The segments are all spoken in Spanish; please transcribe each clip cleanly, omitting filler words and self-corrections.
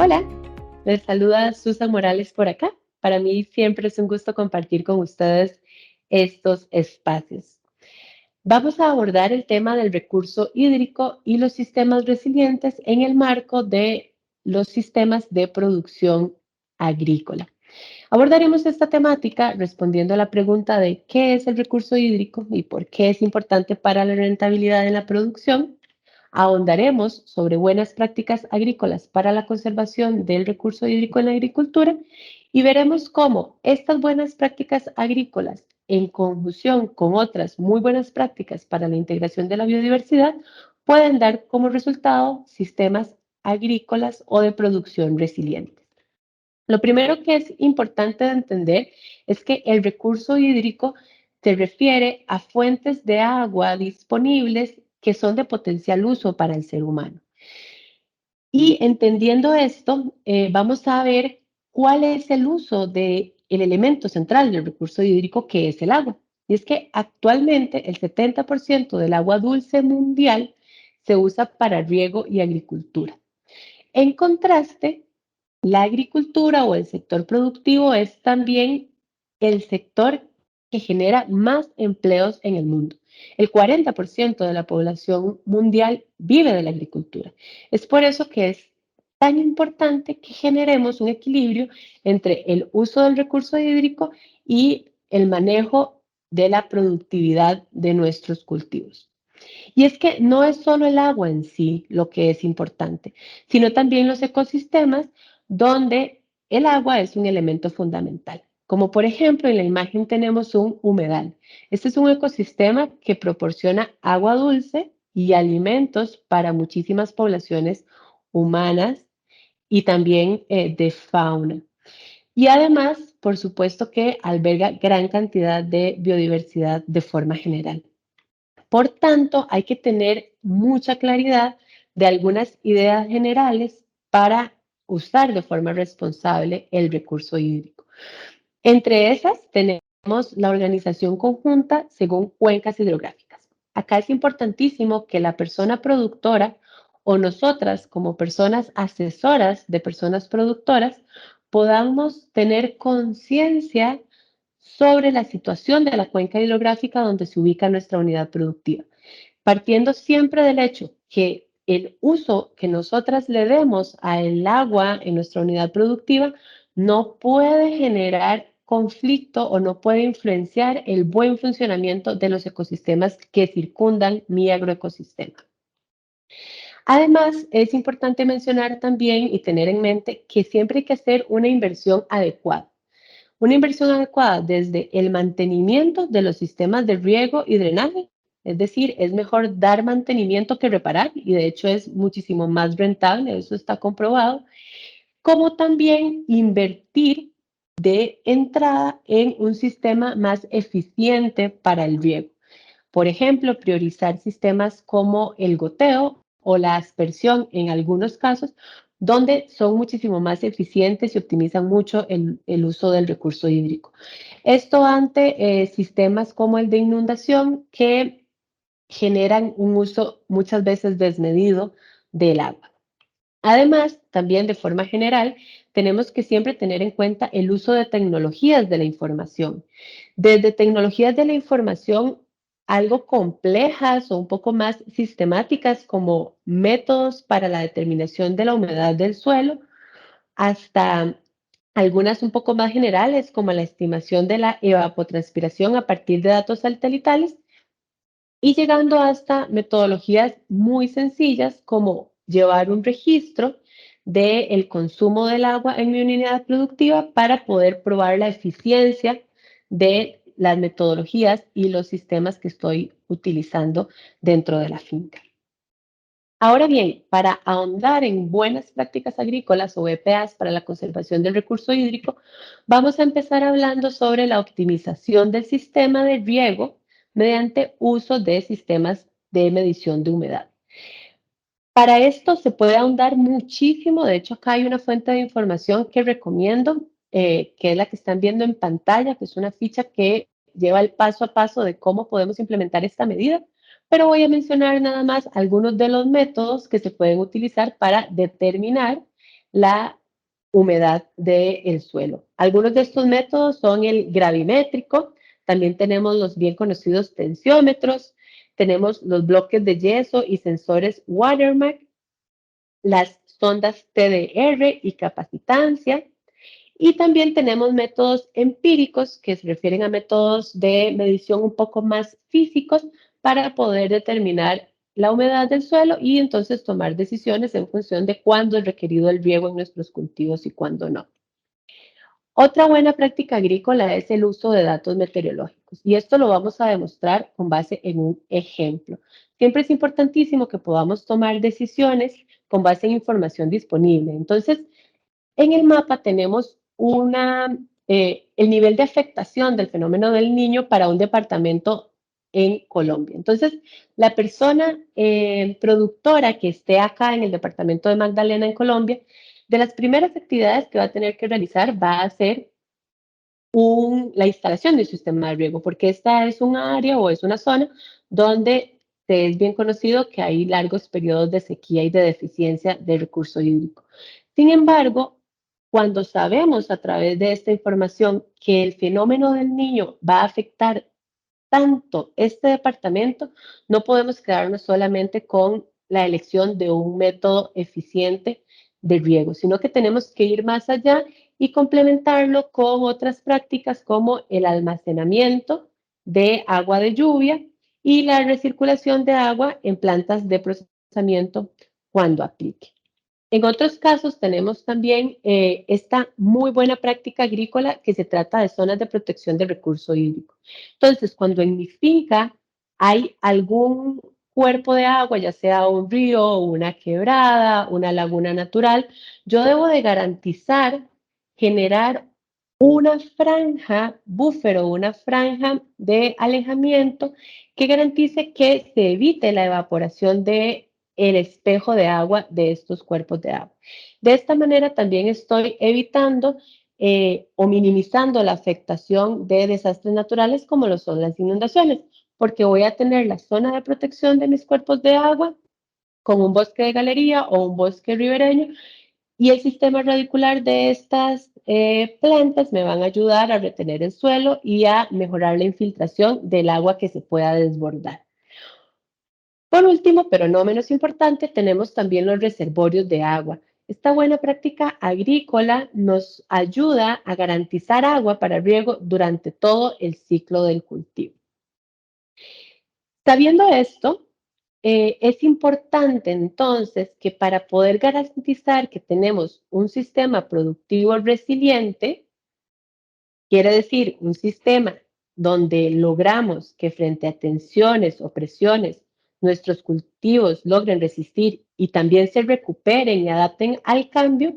Hola, les saluda Susan Morales por acá. Para mí siempre es un gusto compartir con ustedes estos espacios. Vamos a abordar el tema del recurso hídrico y los sistemas resilientes en el marco de los sistemas de producción agrícola. Abordaremos esta temática respondiendo a la pregunta de qué es el recurso hídrico y por qué es importante para la rentabilidad en la producción. Ahondaremos sobre buenas prácticas agrícolas para la conservación del recurso hídrico en la agricultura y veremos cómo estas buenas prácticas agrícolas, en conjunción con otras muy buenas prácticas para la integración de la biodiversidad, pueden dar como resultado sistemas agrícolas o de producción resilientes. Lo primero que es importante de entender es que el recurso hídrico se refiere a fuentes de agua disponibles que son de potencial uso para el ser humano. Y entendiendo esto, vamos a ver cuál es el uso del elemento central del recurso hídrico, que es el agua. Y es que actualmente el 70% del agua dulce mundial se usa para riego y agricultura. En contraste, la agricultura o el sector productivo es también el sector que genera más empleos en el mundo. El 40% de la población mundial vive de la agricultura. Es por eso que es tan importante que generemos un equilibrio entre el uso del recurso hídrico y el manejo de la productividad de nuestros cultivos. Y es que no es solo el agua en sí lo que es importante, sino también los ecosistemas donde el agua es un elemento fundamental. Como por ejemplo en la imagen tenemos un humedal. Este es un ecosistema que proporciona agua dulce y alimentos para muchísimas poblaciones humanas y también de fauna. Y además, por supuesto que alberga gran cantidad de biodiversidad de forma general. Por tanto, hay que tener mucha claridad de algunas ideas generales para usar de forma responsable el recurso hídrico. Entre esas tenemos la organización conjunta según cuencas hidrográficas. Acá es importantísimo que la persona productora o nosotras como personas asesoras de personas productoras podamos tener conciencia sobre la situación de la cuenca hidrográfica donde se ubica nuestra unidad productiva, partiendo siempre del hecho que el uso que nosotras le demos al agua en nuestra unidad productiva no puede generar conflicto o no puede influenciar el buen funcionamiento de los ecosistemas que circundan mi agroecosistema. Además, es importante mencionar también y tener en mente que siempre hay que hacer una inversión adecuada. Una inversión adecuada desde el mantenimiento de los sistemas de riego y drenaje. Es decir, es mejor dar mantenimiento que reparar y de hecho es muchísimo más rentable, eso está comprobado, como también invertir de entrada en un sistema más eficiente para el riego. Por ejemplo, priorizar sistemas como el goteo o la aspersión en algunos casos, donde son muchísimo más eficientes y optimizan mucho el uso del recurso hídrico. Esto ante sistemas como el de inundación que generan un uso muchas veces desmedido del agua. Además, también de forma general, tenemos que siempre tener en cuenta el uso de tecnologías de la información. Desde tecnologías de la información algo complejas o un poco más sistemáticas como métodos para la determinación de la humedad del suelo, hasta algunas un poco más generales como la estimación de la evapotranspiración a partir de datos satelitales y llegando hasta metodologías muy sencillas como llevar un registro del consumo del agua en mi unidad productiva para poder probar la eficiencia de las metodologías y los sistemas que estoy utilizando dentro de la finca. Ahora bien, para ahondar en buenas prácticas agrícolas o BPAs para la conservación del recurso hídrico, vamos a empezar hablando sobre la optimización del sistema de riego mediante uso de sistemas de medición de humedad. Para esto se puede ahondar muchísimo, de hecho acá hay una fuente de información que recomiendo, que es la que están viendo en pantalla, que es una ficha que lleva el paso a paso de cómo podemos implementar esta medida, pero voy a mencionar nada más algunos de los métodos que se pueden utilizar para determinar la humedad del suelo. Algunos de estos métodos son el gravimétrico, también tenemos los bien conocidos tensiómetros, tenemos los bloques de yeso y sensores Watermark, las sondas TDR y capacitancia, y también tenemos métodos empíricos que se refieren a métodos de medición un poco más físicos para poder determinar la humedad del suelo y entonces tomar decisiones en función de cuándo es requerido el riego en nuestros cultivos y cuándo no. Otra buena práctica agrícola es el uso de datos meteorológicos y esto lo vamos a demostrar con base en un ejemplo. Siempre es importantísimo que podamos tomar decisiones con base en información disponible. Entonces, en el mapa tenemos el nivel de afectación del fenómeno del niño para un departamento en Colombia. Entonces, la persona productora que esté acá en el departamento de Magdalena, en Colombia, de las primeras actividades que va a tener que realizar va a ser la instalación de un sistema de riego, porque esta es un área o es una zona donde es bien conocido que hay largos periodos de sequía y de deficiencia de recurso hídrico. Sin embargo, cuando sabemos a través de esta información que el fenómeno del niño va a afectar tanto este departamento, no podemos quedarnos solamente con la elección de un método eficiente de riego, sino que tenemos que ir más allá y complementarlo con otras prácticas como el almacenamiento de agua de lluvia y la recirculación de agua en plantas de procesamiento cuando aplique. En otros casos tenemos también esta muy buena práctica agrícola que se trata de zonas de protección del recurso hídrico. Entonces, cuando en mi finca hay algún cuerpo de agua, ya sea un río, una quebrada, una laguna natural, yo debo de garantizar generar una franja buffer o una franja de alejamiento que garantice que se evite la evaporación de el espejo de agua de estos cuerpos de agua. De esta manera también estoy evitando o minimizando la afectación de desastres naturales como lo son las inundaciones, porque voy a tener la zona de protección de mis cuerpos de agua con un bosque de galería o un bosque ribereño y el sistema radicular de estas plantas me van a ayudar a retener el suelo y a mejorar la infiltración del agua que se pueda desbordar. Por último, pero no menos importante, tenemos también los reservorios de agua. Esta buena práctica agrícola nos ayuda a garantizar agua para riego durante todo el ciclo del cultivo. Sabiendo esto, es importante entonces que para poder garantizar que tenemos un sistema productivo resiliente, quiere decir un sistema donde logramos que frente a tensiones o presiones nuestros cultivos logren resistir y también se recuperen y adapten al cambio,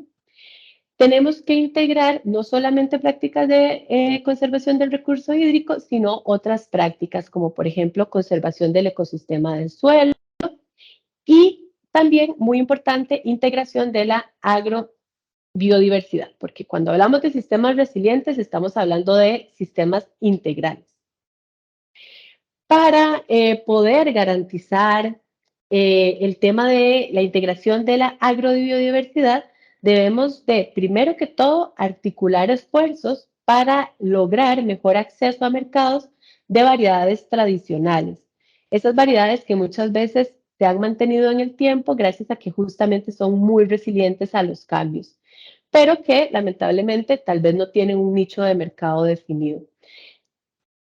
tenemos que integrar no solamente prácticas de conservación del recurso hídrico, sino otras prácticas como por ejemplo conservación del ecosistema del suelo y también, muy importante, integración de la agrobiodiversidad, porque cuando hablamos de sistemas resilientes estamos hablando de sistemas integrales para poder garantizar el tema de la integración de la agrobiodiversidad, debemos de, primero que todo, articular esfuerzos para lograr mejor acceso a mercados de variedades tradicionales. Esas variedades que muchas veces se han mantenido en el tiempo gracias a que justamente son muy resilientes a los cambios, pero que lamentablemente tal vez no tienen un nicho de mercado definido.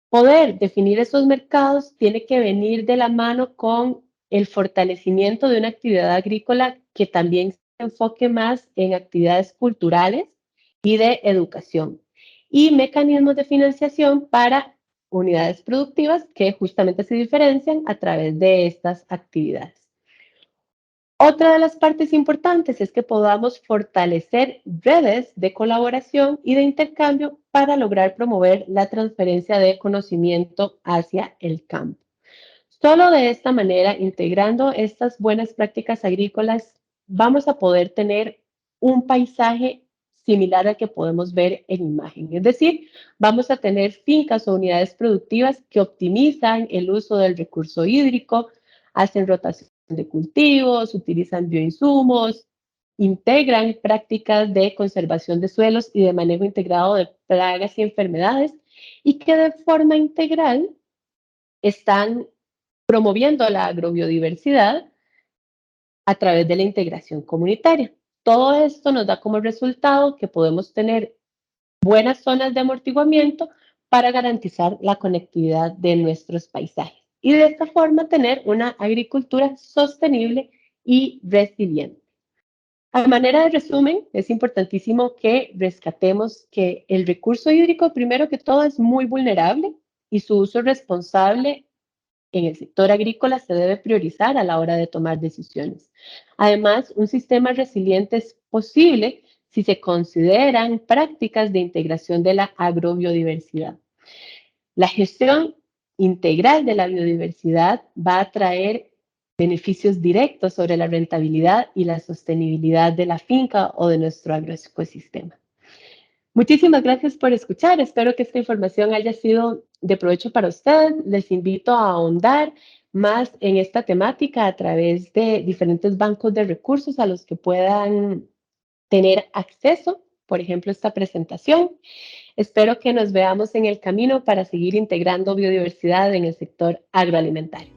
Poder definir esos mercados tiene que venir de la mano con el fortalecimiento de una actividad agrícola que también se enfoque más en actividades culturales y de educación y mecanismos de financiación para unidades productivas que justamente se diferencian a través de estas actividades. Otra de las partes importantes es que podamos fortalecer redes de colaboración y de intercambio para lograr promover la transferencia de conocimiento hacia el campo. Solo de esta manera, integrando estas buenas prácticas agrícolas, vamos a poder tener un paisaje similar al que podemos ver en imagen. Es decir, vamos a tener fincas o unidades productivas que optimizan el uso del recurso hídrico, hacen rotación de cultivos, utilizan bioinsumos, integran prácticas de conservación de suelos y de manejo integrado de plagas y enfermedades, y que de forma integral están promoviendo la agrobiodiversidad a través de la integración comunitaria. Todo esto nos da como resultado que podemos tener buenas zonas de amortiguamiento para garantizar la conectividad de nuestros paisajes y de esta forma tener una agricultura sostenible y resiliente. A manera de resumen, es importantísimo que rescatemos que el recurso hídrico, primero que todo, es muy vulnerable y su uso responsable en el sector agrícola se debe priorizar a la hora de tomar decisiones. Además, un sistema resiliente es posible si se consideran prácticas de integración de la agrobiodiversidad. La gestión integral de la biodiversidad va a traer beneficios directos sobre la rentabilidad y la sostenibilidad de la finca o de nuestro agroecosistema. Muchísimas gracias por escuchar. Espero que esta información haya sido de provecho para ustedes. Les invito a ahondar más en esta temática a través de diferentes bancos de recursos a los que puedan tener acceso, por ejemplo, esta presentación. Espero que nos veamos en el camino para seguir integrando biodiversidad en el sector agroalimentario.